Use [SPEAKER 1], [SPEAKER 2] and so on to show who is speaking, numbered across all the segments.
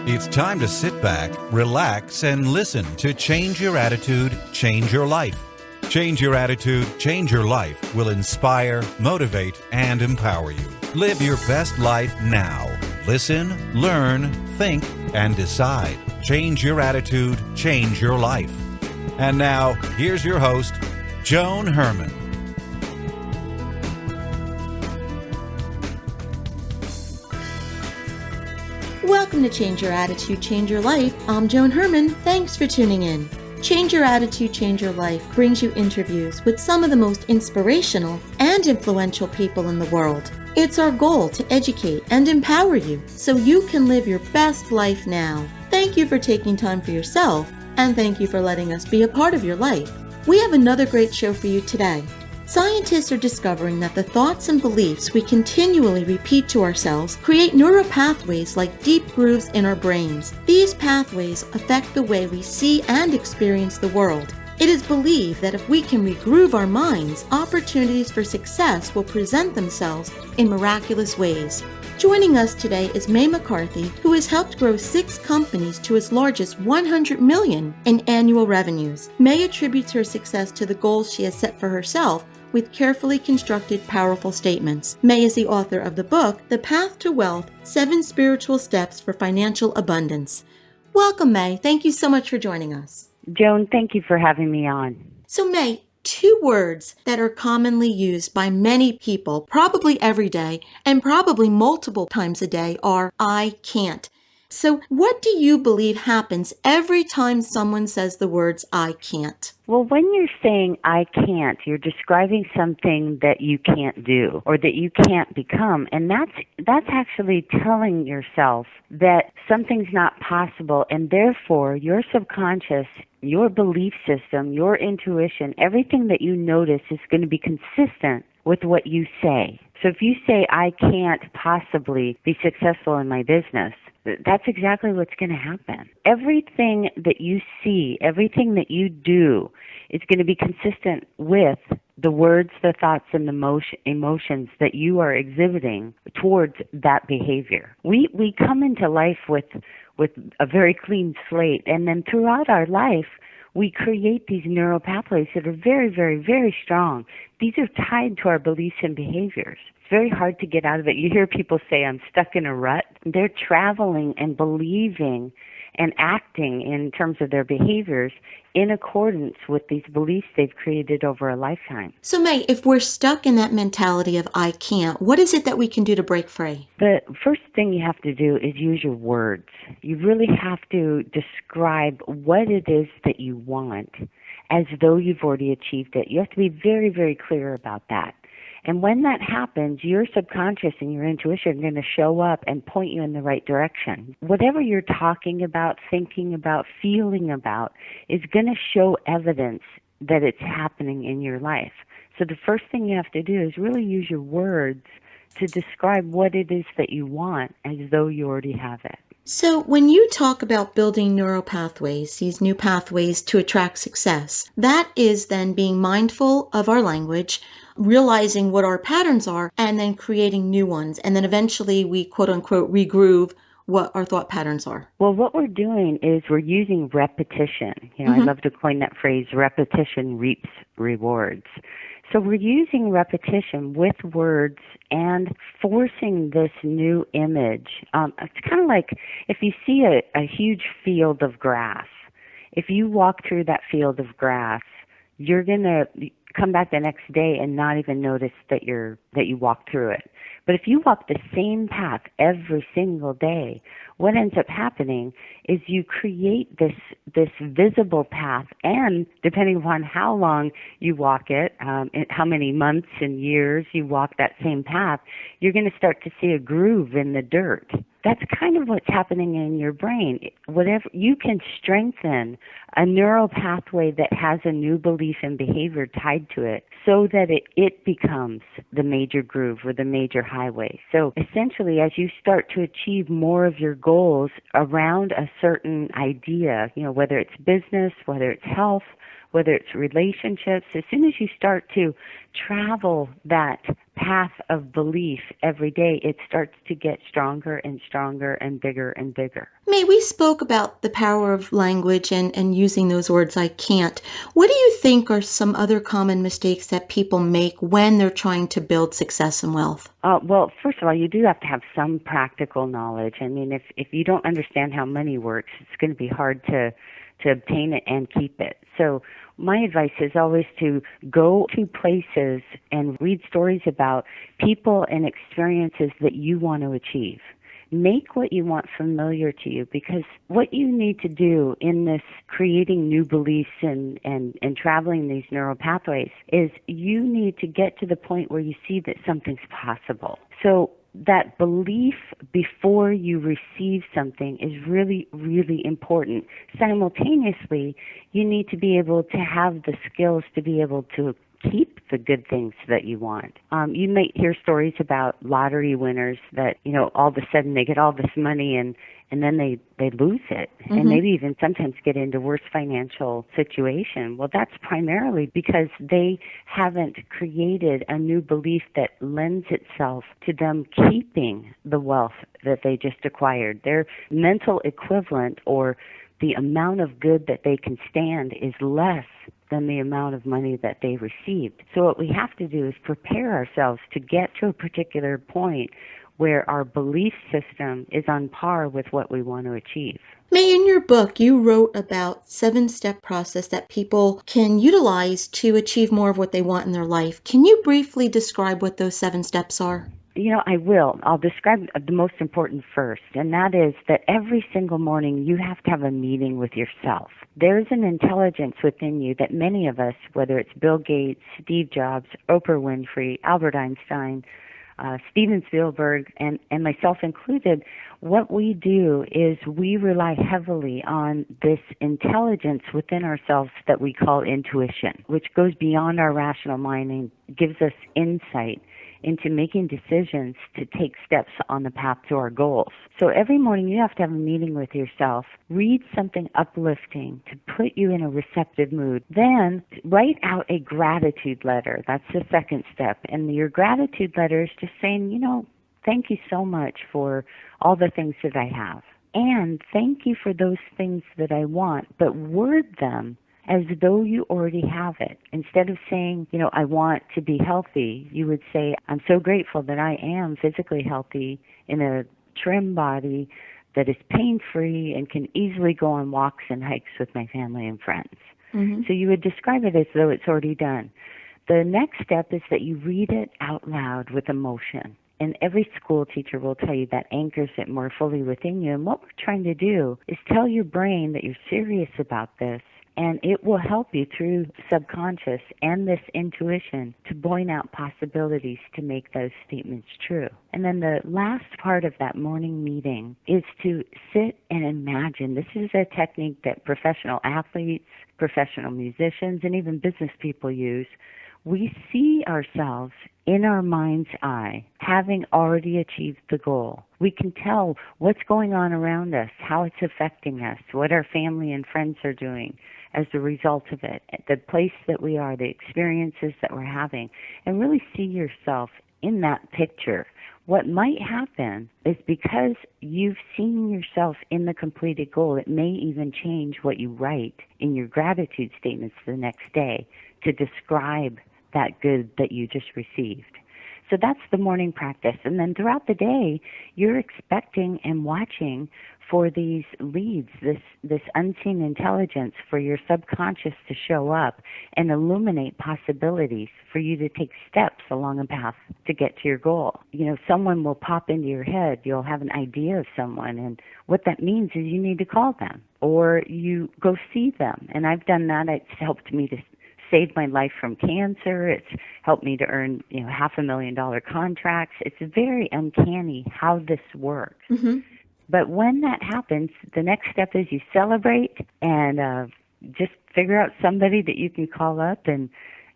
[SPEAKER 1] It's time to sit back, relax, and listen to Change Your Attitude, Change Your Life. Change Your Attitude, Change Your Life will inspire, motivate, and empower you. Live your best life now. Listen, learn, think, and decide. Change your attitude, change your life. And now, here's your host, Joan Herman.
[SPEAKER 2] Welcome to Change Your Attitude, Change Your Life. I'm Joan Herman. Thanks for tuning in. Change Your Attitude, Change Your Life brings you interviews with some of the most inspirational and influential people in the world. It's our goal to educate and empower you so you can live your best life now. Thank you for taking time for yourself, and thank you for letting us be a part of your life. We have another great show for you today. Scientists are discovering that the thoughts and beliefs we continually repeat to ourselves create neuro-pathways like deep grooves in our brains. These pathways affect the way we see and experience the world. It is believed that if we can regroove our minds, opportunities for success will present themselves in miraculous ways. Joining us today is McCarthy, who has helped grow 6 companies to as large as $100 million in annual revenues. May attributes her success to the goals she has set for herself with carefully constructed, powerful statements. May is the author of the book, The Path to Wealth, 7 Spiritual Steps for Financial Abundance. Welcome, May. Thank you so much for joining us.
[SPEAKER 3] Joan, thank you for having me on.
[SPEAKER 2] So, May, 2 words that are commonly used by many people, probably every day, and probably multiple times a day are, I can't. So what do you believe happens every time someone says the words, I can't?
[SPEAKER 3] Well, when you're saying I can't, you're describing something that you can't do or that you can't become. And that's actually telling yourself that something's not possible, and therefore your subconscious, your belief system, your intuition, everything that you notice is going to be consistent with what you say. So if you say, I can't possibly be successful in my business, that's exactly what's going to happen. Everything that you see, everything that you do is going to be consistent with the words, the thoughts, and the emotions that you are exhibiting towards that behavior. We come into life with a very clean slate, and then throughout our life, we create these neural pathways that are very, very, very strong. These are tied to our beliefs and behaviors. It's very hard to get out of it. You hear people say, I'm stuck in a rut. They're traveling and believing and acting in terms of their behaviors in accordance with these beliefs they've created over a lifetime.
[SPEAKER 2] So, May, if we're stuck in that mentality of I can't, what is it that we can do to break free?
[SPEAKER 3] The first thing you have to do is use your words. You really have to describe what it is that you want as though you've already achieved it. You have to be very, very clear about that. And when that happens, your subconscious and your intuition are going to show up and point you in the right direction. Whatever you're talking about, thinking about, feeling about is going to show evidence that it's happening in your life. So the first thing you have to do is really use your words to describe what it is that you want as though you already have it.
[SPEAKER 2] So when you talk about building neural pathways, these new pathways to attract success, that is then being mindful of our language, realizing what our patterns are, and then creating new ones. And then eventually we, quote unquote, regroove what our thought patterns are.
[SPEAKER 3] Well, what we're doing is we're using repetition. I love to coin that phrase, repetition reaps rewards. So we're using repetition with words and forcing this new image. It's kind of like if you see a huge field of grass. If you walk through that field of grass, you're going to come back the next day and not even notice that you walked through it. But if you walk the same path every single day, what ends up happening is you create this visible path, and depending upon how long you walk it, how many months and years you walk that same path, you're going to start to see a groove in the dirt. That's kind of what's happening in your brain. Whatever you can strengthen a neural pathway that has a new belief and behavior tied to it so that it becomes the major groove or the major highway. So essentially, as you start to achieve more of your goals around a certain idea, whether it's business, whether it's health, whether it's relationships. As soon as you start to travel that path of belief every day, it starts to get stronger and stronger and bigger and bigger.
[SPEAKER 2] May, we spoke about the power of language and using those words, I can't. What do you think are some other common mistakes that people make when they're trying to build success and wealth?
[SPEAKER 3] Well, first of all, you do have to have some practical knowledge. I mean, if you don't understand how money works, it's going to be hard to obtain it and keep it. So my advice is always to go to places and read stories about people and experiences that you want to achieve. Make what you want familiar to you, because what you need to do in this creating new beliefs and traveling these neural pathways is you need to get to the point where you see that something's possible. So that belief before you receive something is really, really important. Simultaneously, you need to be able to have the skills to be able to keep the good things that you want. You might hear stories about lottery winners that, all of a sudden they get all this money and then they lose it, and maybe even sometimes get into worse financial situation. Well, that's primarily because they haven't created a new belief that lends itself to them keeping the wealth that they just acquired. Their mental equivalent, or the amount of good that they can stand, is less than the amount of money that they received. So what we have to do is prepare ourselves to get to a particular point where our belief system is on par with what we want to achieve.
[SPEAKER 2] May, in your book, you wrote about 7-step process that people can utilize to achieve more of what they want in their life. Can you briefly describe what those 7 steps are?
[SPEAKER 3] I will. I'll describe the most important first, and that is that every single morning you have to have a meeting with yourself. There's an intelligence within you that many of us, whether it's Bill Gates, Steve Jobs, Oprah Winfrey, Albert Einstein, Steven Spielberg, and myself included, what we do is we rely heavily on this intelligence within ourselves that we call intuition, which goes beyond our rational mind and gives us insight into making decisions to take steps on the path to our goals. So every morning you have to have a meeting with yourself, read something uplifting to put you in a receptive mood, then write out a gratitude letter. That's the second step. And your gratitude letter is just saying, thank you so much for all the things that I have. And thank you for those things that I want, but word them as though you already have it. Instead of saying, I want to be healthy, you would say, I'm so grateful that I am physically healthy in a trim body that is pain-free and can easily go on walks and hikes with my family and friends. So you would describe it as though it's already done. The next step is that you read it out loud with emotion. And every school teacher will tell you that anchors it more fully within you. And what we're trying to do is tell your brain that you're serious about this, and it will help you through subconscious and this intuition to point out possibilities to make those statements true. And then the last part of that morning meeting is to sit and imagine. This is a technique that professional athletes, professional musicians, and even business people use. We see ourselves in our mind's eye having already achieved the goal. We can tell what's going on around us, how it's affecting us, what our family and friends are doing as a result of it, the place that we are, the experiences that we're having, and really see yourself in that picture. What might happen is because you've seen yourself in the completed goal, it may even change what you write in your gratitude statements the next day to describe that good that you just received. So that's the morning practice. And then throughout the day, you're expecting and watching for these leads, this unseen intelligence for your subconscious to show up and illuminate possibilities for you to take steps along a path to get to your goal. Someone will pop into your head. You'll have an idea of someone, and what that means is you need to call them or you go see them. And I've done that. It's helped me to saved my life from cancer. It's helped me to earn, $500,000 contracts. It's very uncanny how this works. But when that happens, the next step is you celebrate and just figure out somebody that you can call up and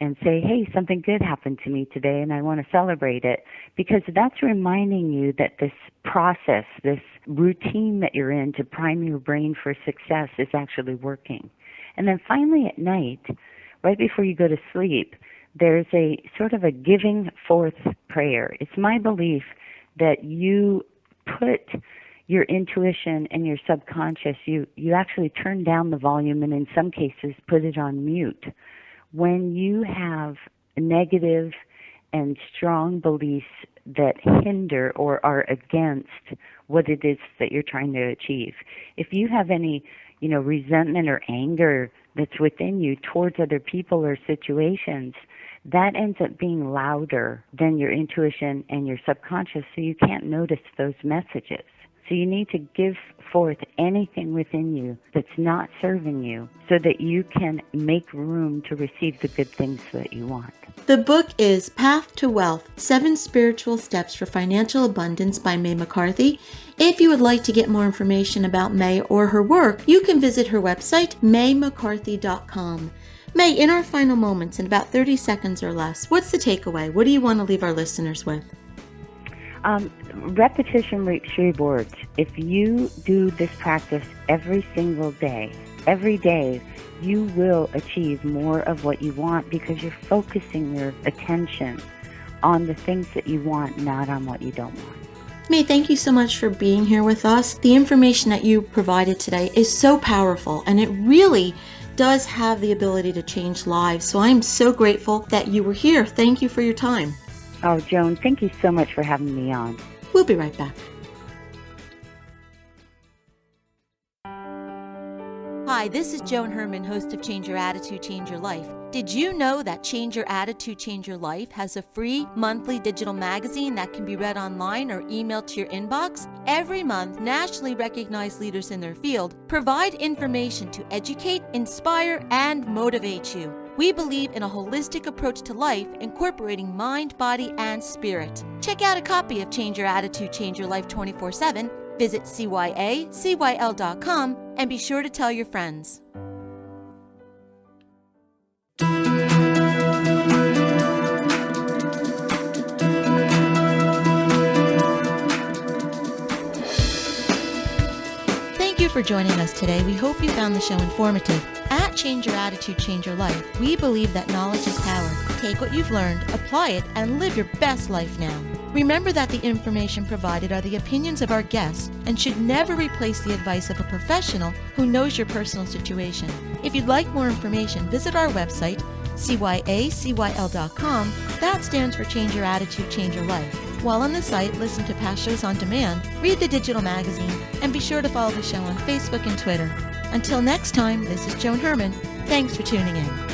[SPEAKER 3] say, hey, something good happened to me today and I want to celebrate it, because that's reminding you that this process, this routine that you're in to prime your brain for success is actually working. And then finally at night, right before you go to sleep, there's a sort of a giving forth prayer. It's my belief that you put your intuition and your subconscious, you actually turn down the volume and in some cases put it on mute. When you have negative and strong beliefs that hinder or are against what it is that you're trying to achieve. If you have any, resentment or anger that's within you towards other people or situations, that ends up being louder than your intuition and your subconscious, so you can't notice those messages. So you need to give forth anything within you that's not serving you so that you can make room to receive the good things that you want.
[SPEAKER 2] The book is Path to Wealth, 7 Spiritual Steps for Financial Abundance by May McCarthy. If you would like to get more information about May or her work, you can visit her website, maymccarthy.com. May, in our final moments, in about 30 seconds or less, what's the takeaway? What do you want to leave our listeners with?
[SPEAKER 3] Repetition reaps rewards. If you do this practice every single day, every day, you will achieve more of what you want because you're focusing your attention on the things that you want, not on what you don't want.
[SPEAKER 2] May, thank you so much for being here with us. The information that you provided today is so powerful, and it really does have the ability to change lives. So I'm so grateful that you were here. Thank you for your time.
[SPEAKER 3] Oh, Joan, thank you so much for having me on.
[SPEAKER 2] We'll be right back. Hi, this is Joan Herman, host of Change Your Attitude, Change Your Life. Did you know that Change Your Attitude, Change Your Life has a free monthly digital magazine that can be read online or emailed to your inbox? Every month, nationally recognized leaders in their field provide information to educate, inspire, and motivate you. We believe in a holistic approach to life, incorporating mind, body, and spirit. Check out a copy of Change Your Attitude, Change Your Life 24/7. Visit cyacyl.com and be sure to tell your friends. Thank you for joining us today. We hope you found the show informative. At Change Your Attitude, Change Your Life, we believe that knowledge is power. Take what you've learned, apply it, and live your best life now. Remember that the information provided are the opinions of our guests and should never replace the advice of a professional who knows your personal situation. If you'd like more information, visit our website, cyacyl.com. That stands for Change Your Attitude, Change Your Life. While on the site, listen to past shows on demand, read the digital magazine, and be sure to follow the show on Facebook and Twitter. Until next time, this is Joan Herman. Thanks for tuning in.